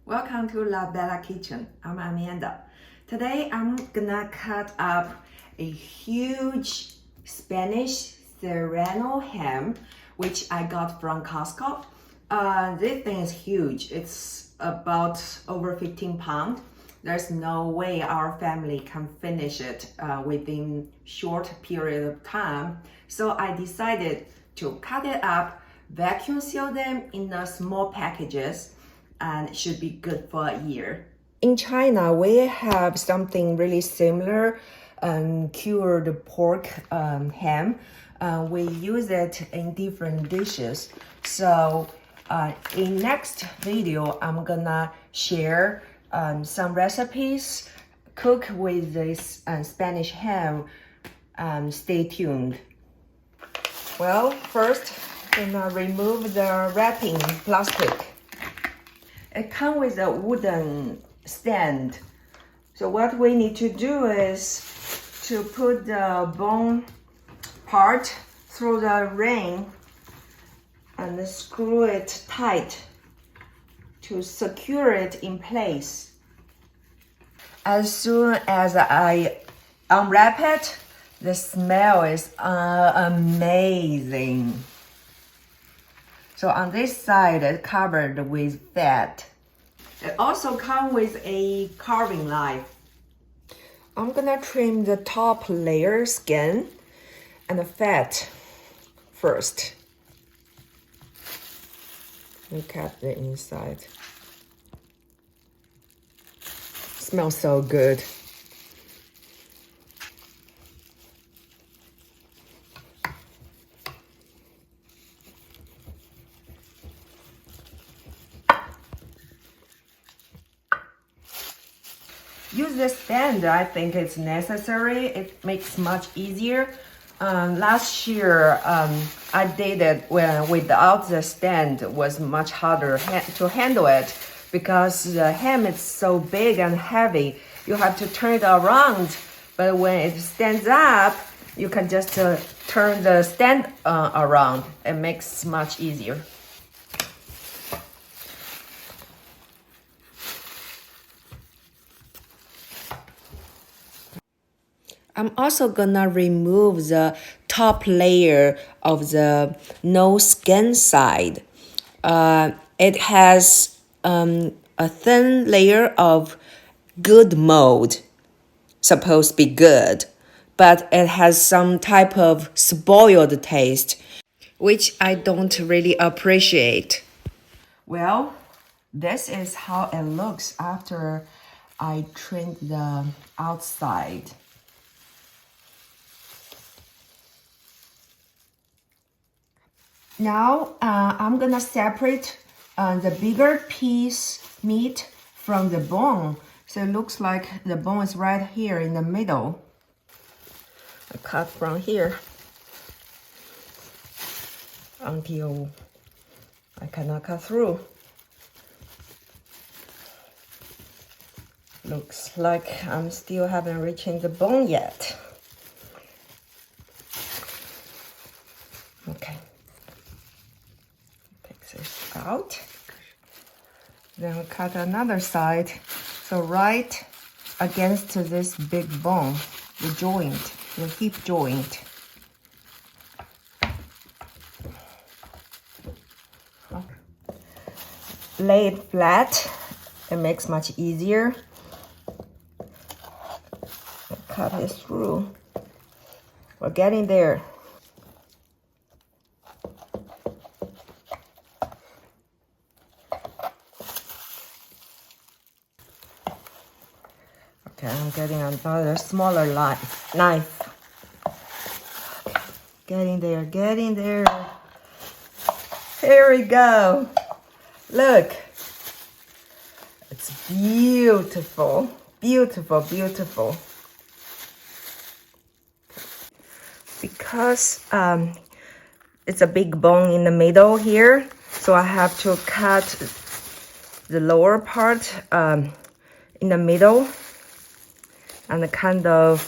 Welcome to La Bella Kitchen. I'm Amanda. Today I'm gonna cut up a huge Spanish Serrano ham, which I got from Costco. This thing is huge. It's about over 15 pounds. There's no way our family can finish it within short period of time. So I decided to cut it up, vacuum seal them in small packages, and it should be good for a year. In China, we have something really similar, cured pork ham. We use it in different dishes. So in next video, I'm gonna share some recipes, cook with this Spanish ham. Stay tuned. Well, first, I'm gonna remove the wrapping plastic. It comes with a wooden stand. So what we need to do is to put the bone part through the ring and screw it tight to secure it in place. As soon as I unwrap it, the smell is amazing. So on this side, it's covered with fat. It also comes with a carving knife. I'm gonna trim the top layer skin and the fat first. Look at the inside. Smells so good. Use the stand, I think it's necessary. It makes much easier. Last year, I did it without the stand. It was much harder to handle it because the ham is so big and heavy. You have to turn it around, but when it stands up, you can just turn the stand around. It makes much easier. I'm also gonna remove the top layer of the no skin side. It has a thin layer of good mold, supposed to be good, but it has some type of spoiled taste, which I don't really appreciate. Well, this is how it looks after I trimmed the outside. Now, I'm gonna separate the bigger piece meat from the bone. So it looks like the bone is right here in the middle. I cut from here until I cannot cut through. Looks like I'm still haven't reached the bone yet. Okay. This out. Then we cut another side. So right against this big bone, the joint, the hip joint. Lay it flat. It makes much easier. Cut it through. We're getting there. Okay, I'm getting another smaller knife. Okay, getting there, getting there. Here we go. Look. It's beautiful, beautiful, beautiful. Because it's a big bone in the middle here, so I have to cut the lower part in the middle and kind of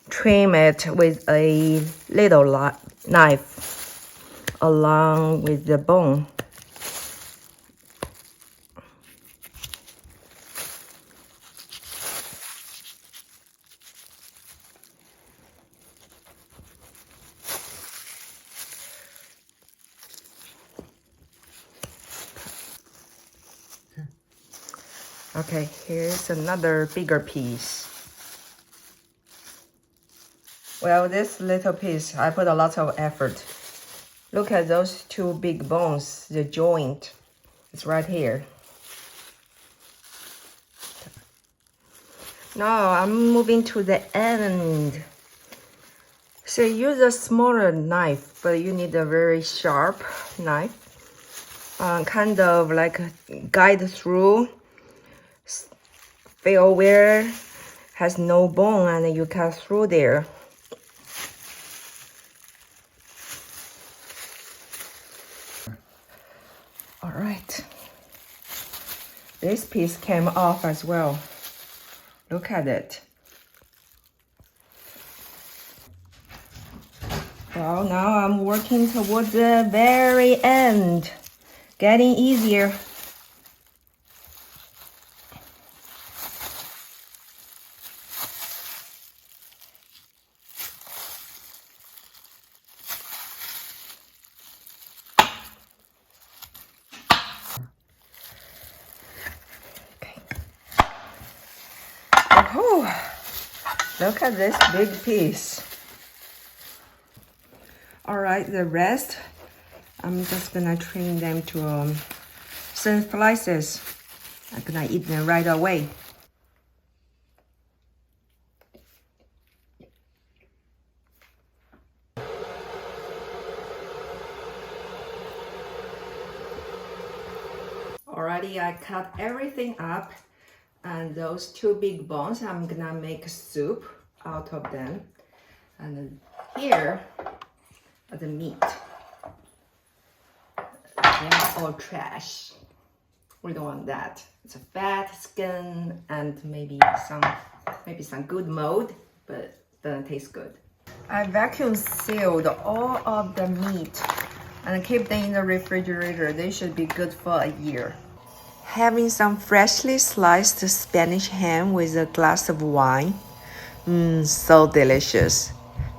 trim it with a little knife along with the bone. Okay, here's another bigger piece. Well, this little piece, I put a lot of effort. Look at those two big bones, the joint. It's right here. Now I'm moving to the end. So use a smaller knife, but you need a very sharp knife. Kind of like guide through, feel where has no bone and you cut through there. All right. This piece came off as well. Look at it. Well, now I'm working towards the very end. Getting easier. Okay. Oh, look at this big piece. All right, the rest, I'm just gonna trim them to thin slices. I'm gonna eat them right away. Alrighty, I cut everything up, and those two big bones, I'm gonna make a soup out of them. And then here are the meat. They're all trash. We don't want that. It's a fat, skin, and maybe some good mold, but doesn't taste good. I vacuum sealed all of the meat and keep them in the refrigerator. They should be good for a year. Having some freshly sliced Spanish ham with a glass of wine. So delicious.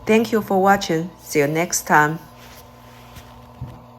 Thank you for watching. See you next time.